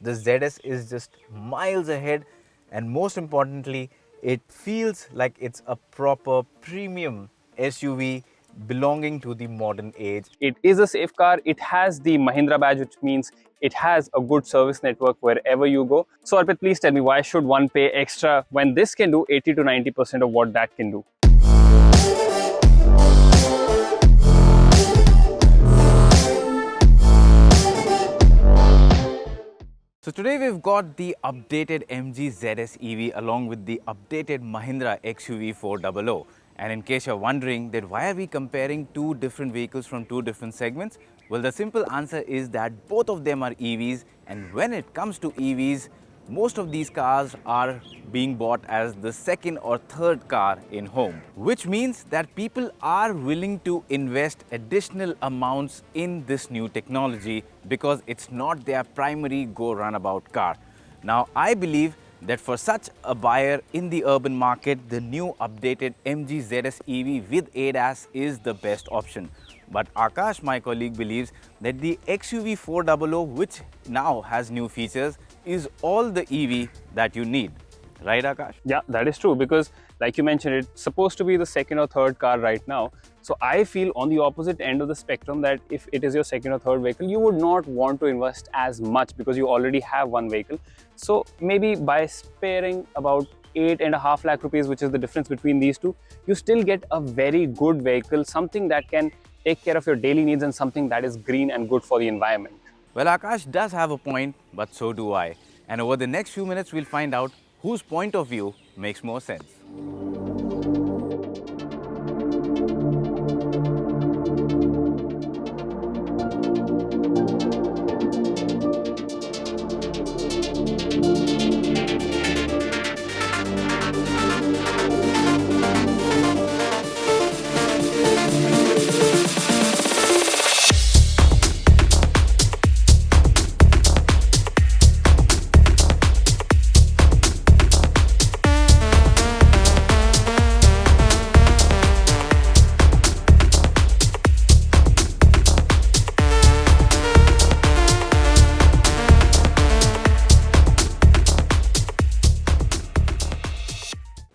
The ZS is just miles ahead, and most importantly, it feels like it's a proper premium SUV belonging to the modern age. It is a safe car. It has the Mahindra badge, which means it has a good service network wherever you go. So Arpit, please tell me, why should one pay extra when this can do 80 to 90% of what that can do? So today we've got the updated MG ZS EV along with the updated Mahindra XUV400. And in case you're wondering that why are we comparing two different vehicles from two different segments? Well, the simple answer is that both of them are EVs, and when it comes to EVs, most of these cars are being bought as the second or third car in home, which means that people are willing to invest additional amounts in this new technology because it's not their primary go runabout car. Now, I believe that for such a buyer in the urban market, the new updated MG ZS EV with ADAS is the best option. But Akash, my colleague, believes that the XUV400, which now has new features, is all the EV that you need. Right, Akash? Yeah, that is true, because like you mentioned, it's supposed to be the second or third car right now. So I feel on the opposite end of the spectrum that if it is your second or third vehicle, you would not want to invest as much because you already have one vehicle. So maybe by sparing about 8.5 lakh rupees, which is the difference between these two, you still get a very good vehicle, something that can take care of your daily needs and something that is green and good for the environment. Well, Akash does have a point, but so do I. And over the next few minutes, we'll find out whose point of view makes more sense.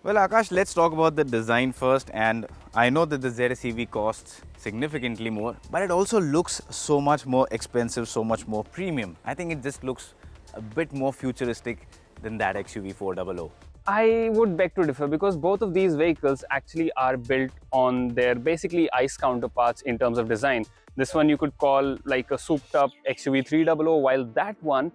Well, Akash, let's talk about the design first. And I know that the ZS EV costs significantly more, but it also looks so much more expensive, so much more premium. I think it just looks a bit more futuristic than that XUV400. I would beg to differ, because both of these vehicles actually are built on their basically ICE counterparts in terms of design. This one you could call like a souped up XUV300, while that one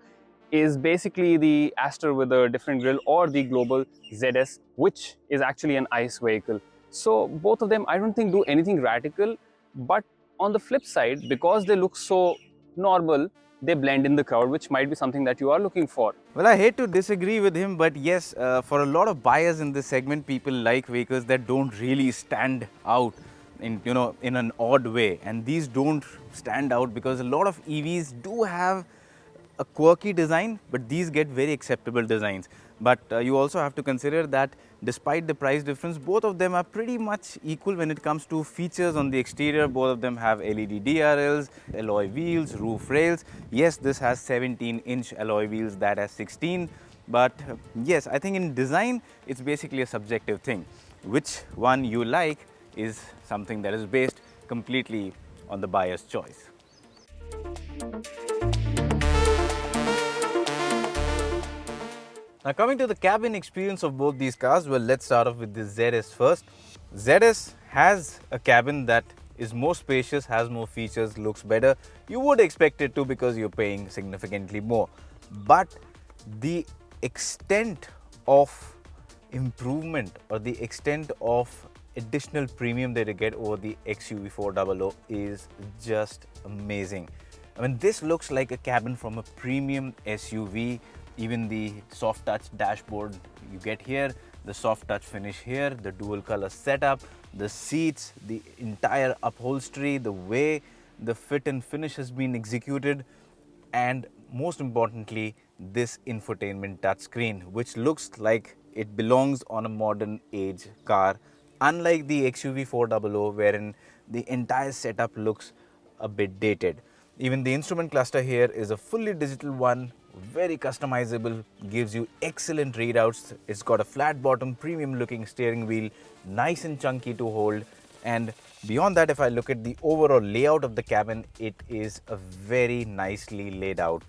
is basically the Aster with a different grille, or the global ZS, which is actually an ICE vehicle. So both of them, I don't think, do anything radical, but on the flip side, because they look so normal, they blend in the crowd, which might be something that you are looking for. Well, I hate to disagree with him, but yes, for a lot of buyers in this segment, people like vehicles that don't really stand out in an odd way. And these don't stand out because a lot of EVs do have a quirky design, but these get very acceptable designs. But you also have to consider that despite the price difference, both of them are pretty much equal when it comes to features on the exterior. Both of them have LED DRLs, alloy wheels, roof rails. Yes, this has 17-inch alloy wheels, that has 16. But yes, I think in design, it's basically a subjective thing. Which one you like is something that is based completely on the buyer's choice. Now, coming to the cabin experience of both these cars, well, let's start off with the ZS first. ZS has a cabin that is more spacious, has more features, looks better. You would expect it to because you're paying significantly more. But the extent of improvement or the extent of additional premium that you get over the XUV400 is just amazing. I mean, this looks like a cabin from a premium SUV. Even the soft touch dashboard you get here, the soft touch finish here, the dual color setup, the seats, the entire upholstery, the way the fit and finish has been executed, and most importantly, this infotainment touchscreen, which looks like it belongs on a modern age car, unlike the XUV400, wherein the entire setup looks a bit dated. Even the instrument cluster here is a fully digital one very customizable, gives you excellent readouts. It's got a flat bottom, premium looking steering wheel, nice and chunky to hold. And beyond that, if I look at the overall layout of the cabin, it is a very nicely laid out.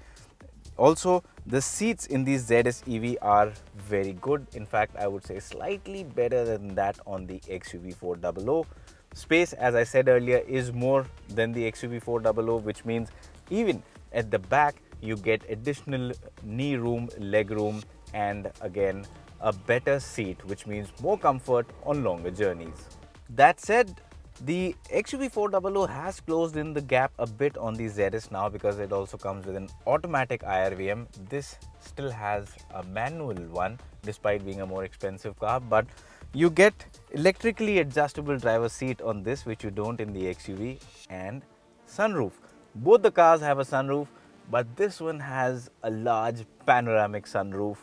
Also, the seats in these ZS EV are very good. In fact, I would say slightly better than that on the XUV400. Space, as I said earlier, is more than the XUV400, which means even at the back, you get additional knee room, leg room, and again, a better seat, which means more comfort on longer journeys. That said, the XUV400 has closed in the gap a bit on the ZS now because it also comes with an automatic IRVM. This still has a manual one despite being a more expensive car, but you get electrically adjustable driver's seat on this, which you don't in the XUV, and sunroof. Both the cars have a sunroof, but this one has a large panoramic sunroof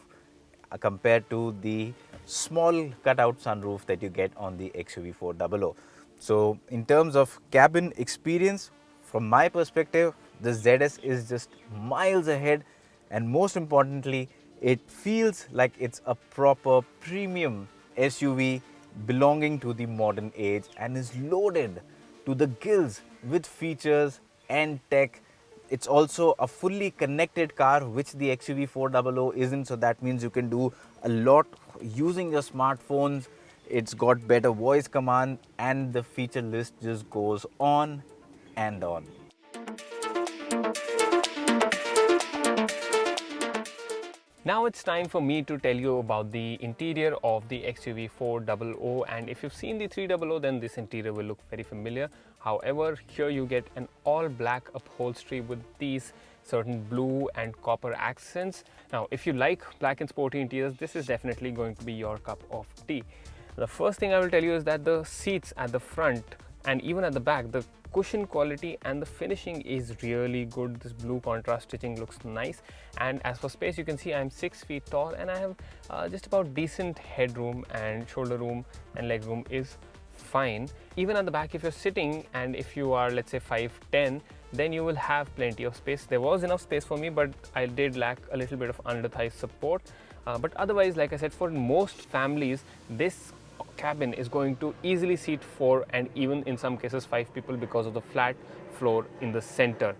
compared to the small cutout sunroof that you get on the XUV400. So in terms of cabin experience, from my perspective, the ZS is just miles ahead, and most importantly, it feels like it's a proper premium SUV belonging to the modern age and is loaded to the gills with features and tech. It's also a fully connected car, which the XUV400 isn't, so that means you can do a lot using your smartphones. It's got better voice command, and the feature list just goes on and on. Now it's time for me to tell you about the interior of the XUV400, and if you've seen the 300 then this interior will look very familiar. However, here you get an all black upholstery with these certain blue and copper accents. Now if you like black and sporty interiors, this is definitely going to be your cup of tea. The first thing I will tell you is that the seats at the front and even at the back, the cushion quality and the finishing is really good. This blue contrast stitching looks nice, and as for space, you can see I'm 6 feet tall and I have just about decent headroom, and shoulder room and leg room is fine. Even at the back, if you're sitting and if you are, let's say, 5'10", then you will have plenty of space. There was enough space for me, but I did lack a little bit of under thigh support. But otherwise, like I said, for most families, this cabin is going to easily seat 4 and even in some cases 5 people because of the flat floor in the center.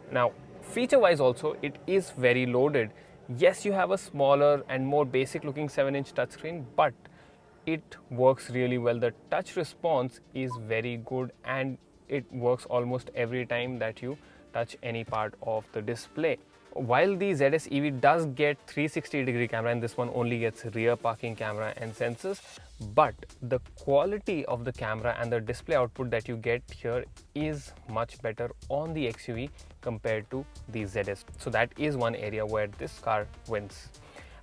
Now, feature wise also, it is very loaded. Yes, you have a smaller and more basic looking 7-inch touchscreen, but it works really well. The touch response is very good and it works almost every time that you touch any part of the display. While the ZS EV does get 360-degree camera, and this one only gets rear parking camera and sensors, but the quality of the camera and the display output that you get here is much better on the XUV compared to the ZS. So that is one area where this car wins.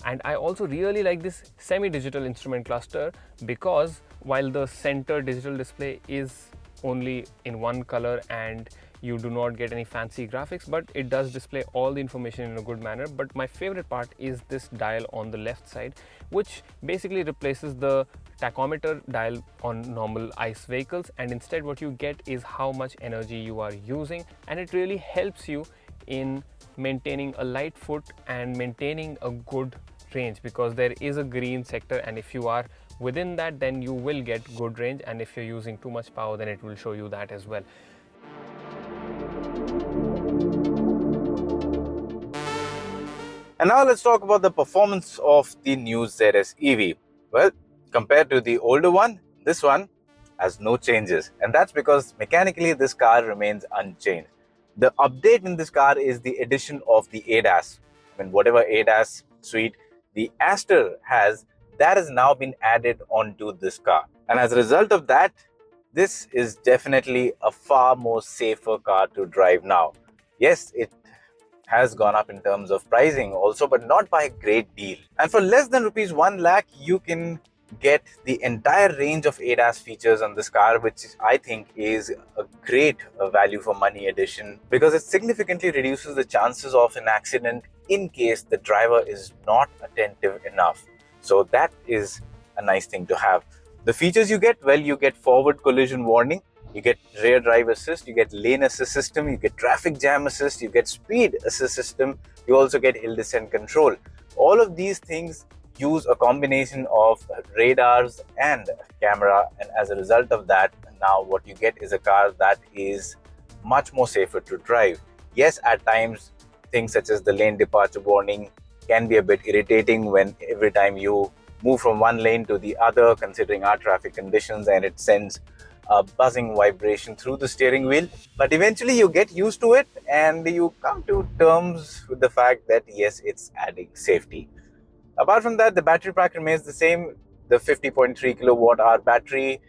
And I also really like this semi-digital instrument cluster, because while the center digital display is only in one color and you do not get any fancy graphics, but it does display all the information in a good manner. But my favorite part is this dial on the left side, which basically replaces the tachometer dial on normal ICE vehicles, and instead what you get is how much energy you are using, and it really helps you in maintaining a light foot and maintaining a good range, because there is a green sector, and if you are within that, then you will get good range, and if you're using too much power, then it will show you that as well. And now let's talk about the performance of the new ZS EV. Well, compared to the older one, this one has no changes, and that's because mechanically this car remains unchanged. The update in this car is the addition of the ADAS. I mean, whatever ADAS suite the Aster has, that has now been added onto this car. And as a result of that, this is definitely a far more safer car to drive now. Yes, it has gone up in terms of pricing also, but not by a great deal. And for less than rupees 1 lakh, you can get the entire range of ADAS features on this car, which I think is a great value for money addition, because it significantly reduces the chances of an accident in case the driver is not attentive enough. So that is a nice thing to have. The features you get, well, you get forward collision warning, you get rear drive assist, you get lane assist system, you get traffic jam assist, you get speed assist system, You also get hill descent control. All of these things use a combination of radars and camera, and as a result of that, now what you get is a car that is much more safer to drive. Yes, at times things such as the lane departure warning can be a bit irritating when every time you move from one lane to the other, considering our traffic conditions, and it sends a buzzing vibration through the steering wheel. But eventually you get used to it and you come to terms with the fact that yes, it's adding safety. Apart from that, the battery pack remains the same. The 50.3 kilowatt hour battery.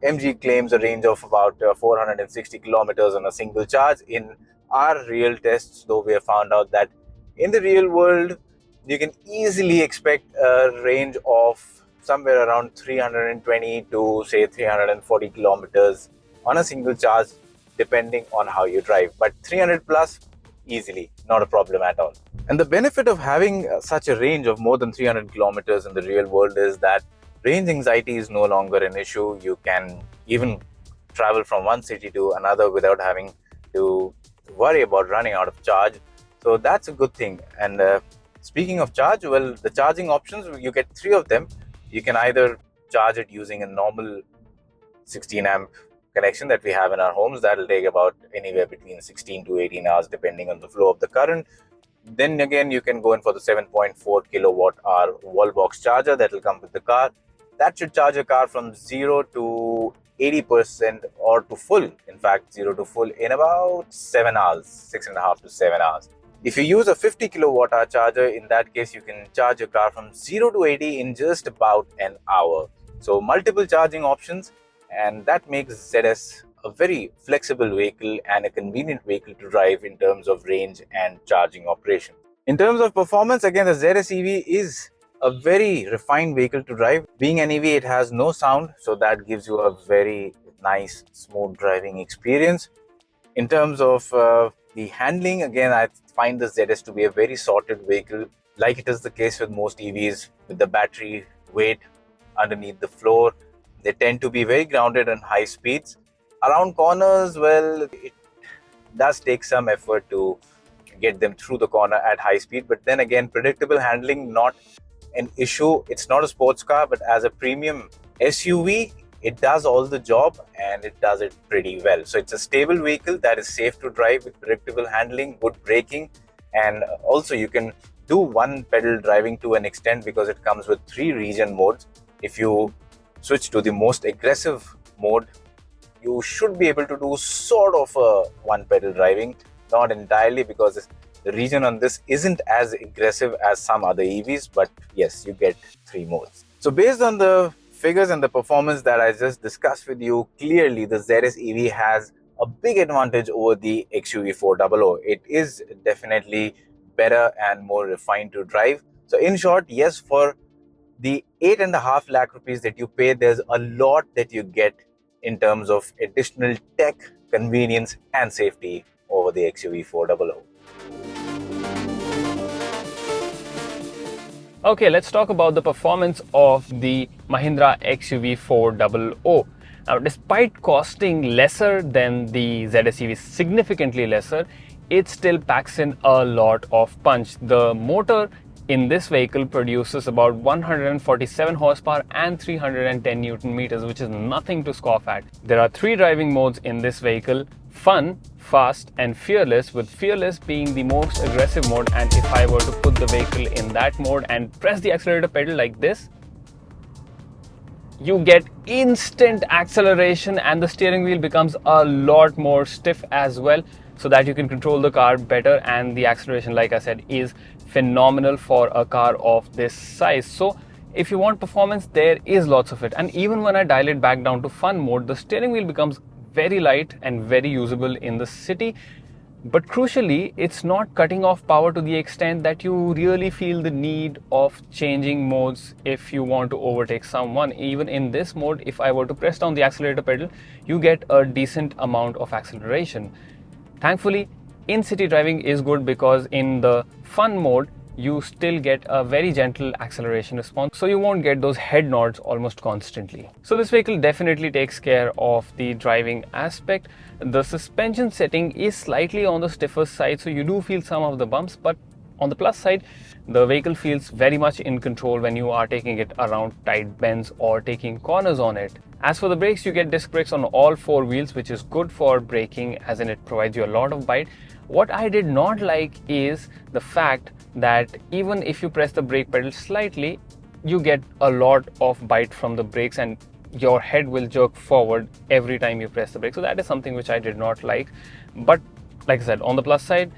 MG claims a range of about 460 kilometers on a single charge. In our real tests, though, we have found out that in the real world, you can easily expect a range of somewhere around 320 to say 340 kilometers on a single charge, depending on how you drive. But 300 plus, easily, not a problem at all. And the benefit of having such a range of more than 300 kilometers in the real world is that range anxiety is no longer an issue. You can even travel from one city to another without having to worry about running out of charge. So that's a good thing. And speaking of charge, well, the charging options, you get three of them. You can either charge it using a normal 16 amp connection that we have in our homes. That'll take about anywhere between 16 to 18 hours depending on the flow of the current. Then again, you can go in for the 7.4 kilowatt hour wall box charger that will come with the car. That should charge a car from 0 to 80% or to full, in fact 0 to full, in about 7 hours, 6.5 to 7 hours. If you use a 50 kilowatt hour charger, in that case you can charge your car from 0 to 80 in just about an hour. So multiple charging options, and that makes ZS a very flexible vehicle and a convenient vehicle to drive in terms of range and charging operation. In terms of performance, again, the ZS EV is a very refined vehicle to drive. Being an EV, it has no sound, so that gives you a very nice, smooth driving experience. In terms of the handling, again, I find the ZS to be a very sorted vehicle, like it is the case with most EVs, with the battery weight underneath the floor. They tend to be very grounded on high speeds. Around corners, well, it does take some effort to get them through the corner at high speed. But then again, predictable handling, not an issue. It's not a sports car, but as a premium SUV, it does all the job and it does it pretty well. So it's a stable vehicle that is safe to drive with predictable handling, good braking, and also you can do one pedal driving to an extent because it comes with 3 region modes. If you switch to the most aggressive mode, you should be able to do sort of a one pedal driving, not entirely because the region on this isn't as aggressive as some other EVs, but yes, you get 3 modes. So based on the figures and the performance that I just discussed with you, clearly the ZS EV has a big advantage over the XUV400. It is definitely better and more refined to drive. So in short, yes, for the 8.5 lakh rupees that you pay, there's a lot that you get in terms of additional tech, convenience and safety over the XUV400. Okay, let's talk about the performance of the Mahindra XUV400. Now, despite costing lesser than the ZS EV, significantly lesser, it still packs in a lot of punch. The motor in this vehicle produces about 147 horsepower and 310 Newton meters, which is nothing to scoff at. There are 3 driving modes in this vehicle: fun, fast and fearless, with fearless being the most aggressive mode. And if I were to put the vehicle in that mode and press the accelerator pedal like this, you get instant acceleration and the steering wheel becomes a lot more stiff as well, so that you can control the car better. And the acceleration, like I said, is phenomenal for a car of this size. So if you want performance, there is lots of it. And even when I dial it back down to fun mode, the steering wheel becomes very light and very usable in the city. But crucially, it's not cutting off power to the extent that you really feel the need of changing modes if you want to overtake someone. Even in this mode, if I were to press down the accelerator pedal, you get a decent amount of acceleration. Thankfully, in-city driving is good because in the fun mode, you still get a very gentle acceleration response, so you won't get those head nods almost constantly. So this vehicle definitely takes care of the driving aspect. The suspension setting is slightly on the stiffer side, so you do feel some of the bumps, but On the plus side, the vehicle feels very much in control when you are taking it around tight bends or taking corners on it. As for the brakes, you get disc brakes on all four wheels, which is good for braking as in it provides you a lot of bite. What I did not like is the fact that even if you press the brake pedal slightly, you get a lot of bite from the brakes and your head will jerk forward every time you press the brake. So that is something which I did not like. But like I said, on the plus side,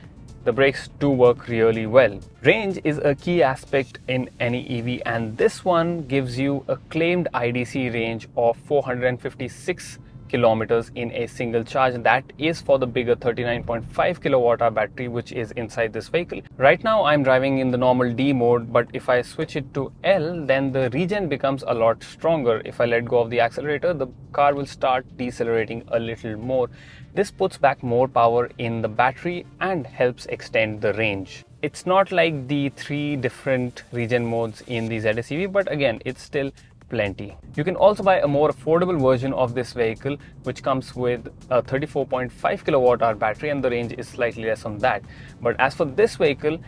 the brakes do work really well. Range is a key aspect in any EV, and this one gives you a claimed IDC range of 456 kilometers in a single charge. That is for the bigger 39.5 kilowatt hour battery which is inside this vehicle. Right now I'm driving in the normal D mode, but if I switch it to L, then the regen becomes a lot stronger. If I let go of the accelerator, the car will start decelerating a little more. This puts back more power in the battery and helps extend the range. It's not like the 3 different regen modes in the ZS EV, but again, it's still plenty. You can also buy a more affordable version of this vehicle which comes with a 34.5 kilowatt hour battery, and the range is slightly less on that. But as for this vehicle,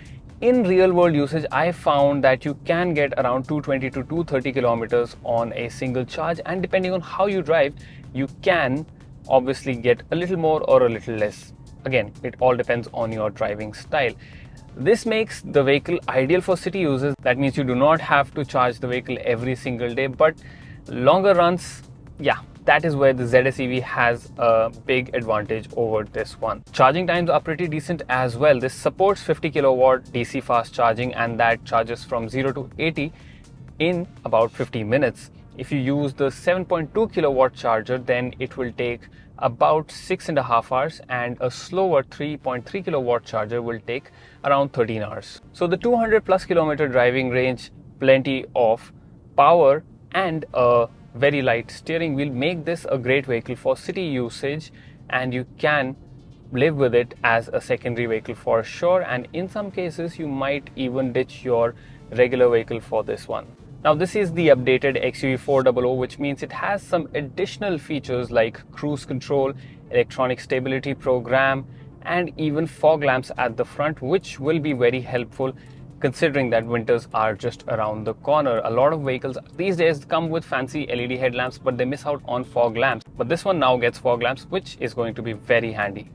in real world usage, I found that you can get around 220 to 230 kilometers on a single charge, and depending on how you drive, you can obviously get a little more or a little less. Again, it all depends on your driving style. This makes the vehicle ideal for city users. That means you do not have to charge the vehicle every single day, but longer runs, yeah, that is where the ZS EV has a big advantage over this one. Charging times are pretty decent as well. This supports 50 kilowatt DC fast charging, and that charges from 0 to 80 in about 50 minutes. If you use the 7.2 kilowatt charger, then it will take about 6.5 hours, and a slower 3.3 kilowatt charger will take around 13 hours. So the 200 plus kilometer driving range, plenty of power, and a very light steering wheel make this a great vehicle for city usage, and you can live with it as a secondary vehicle for sure, and in some cases you might even ditch your regular vehicle for this one. Now this is the updated XUV400, which means it has some additional features like cruise control, electronic stability program, and even fog lamps at the front, which will be very helpful considering that winters are just around the corner. A lot of vehicles these days come with fancy LED headlamps, but they miss out on fog lamps. But this one now gets fog lamps, which is going to be very handy.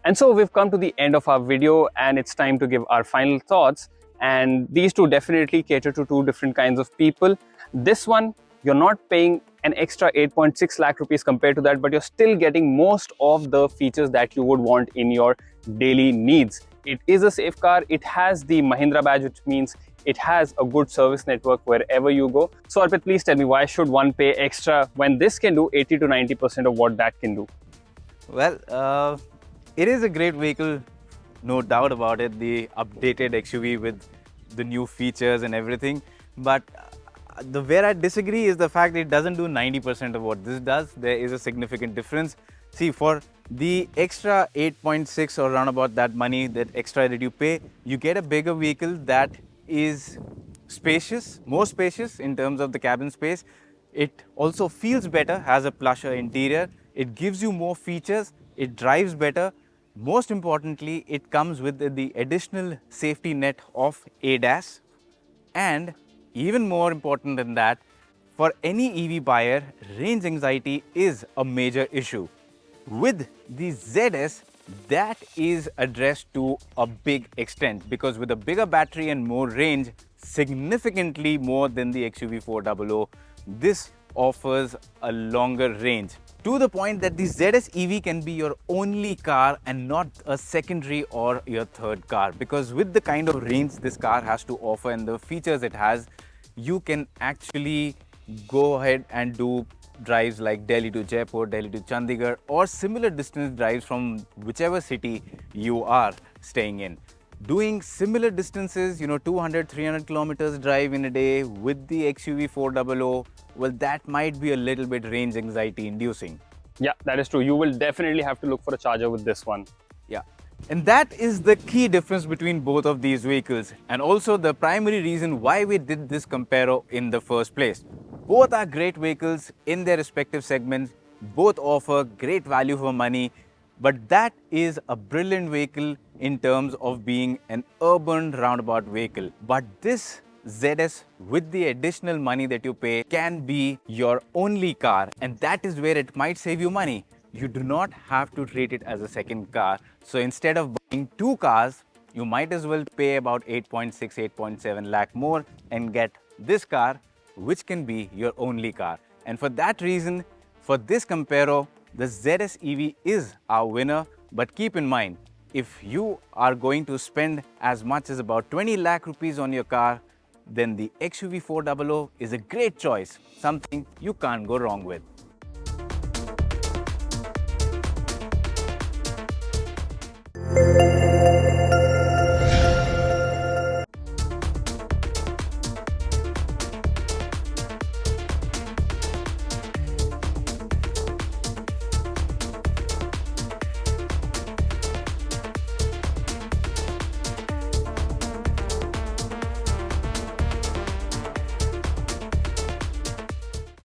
And so we've come to the end of our video, and it's time to give our final thoughts. And these two definitely cater to two different kinds of people. This one, you're not paying an extra 8.6 lakh rupees compared to that, but you're still getting most of the features that you would want in your daily needs. It is a safe car. It has the Mahindra badge, which means it has a good service network wherever you go. So Arpit, please tell me, why should one pay extra when this can do 80 to 90% of what that can do? Well, it is a great vehicle, no doubt about it, the updated XUV with the new features and everything. But where I disagree is the fact it doesn't do 90% of what this does. There is a significant difference. See, for the extra 8.6 or around about that money, that extra that you pay, you get a bigger vehicle that is spacious, more spacious in terms of the cabin space. It also feels better, has a plusher interior. It gives you more features. It drives better. Most importantly, it comes with the additional safety net of ADAS, and even more important than that, for any EV buyer, range anxiety is a major issue. With the ZS, that is addressed to a big extent, because with a bigger battery and more range, significantly more than the XUV400, this offers a longer range, to the point that the ZS EV can be your only car and not a secondary or your third car, because with the kind of range this car has to offer and the features it has, you can actually go ahead and do drives like Delhi to Jaipur, Delhi to Chandigarh, or similar distance drives from whichever city you are staying in. Doing similar distances, 200, 300 kilometers drive in a day with the XUV400, well, that might be a little bit range anxiety inducing. Yeah, that is true. You will definitely have to look for a charger with this one. Yeah. And that is the key difference between both of these vehicles, and also the primary reason why we did this comparo in the first place. Both are great vehicles in their respective segments. Both offer great value for money. But that is a brilliant vehicle in terms of being an urban roundabout vehicle. But this ZS, with the additional money that you pay, can be your only car, and that is where it might save you money. You do not have to treat it as a second car. So instead of buying two cars, you might as well pay about 8.6, 8.7 lakh more and get this car, which can be your only car. And for that reason, for this comparo, the ZS EV is our winner. But keep in mind, if you are going to spend as much as about 20 lakh rupees on your car, then the XUV400 is a great choice, something you can't go wrong with.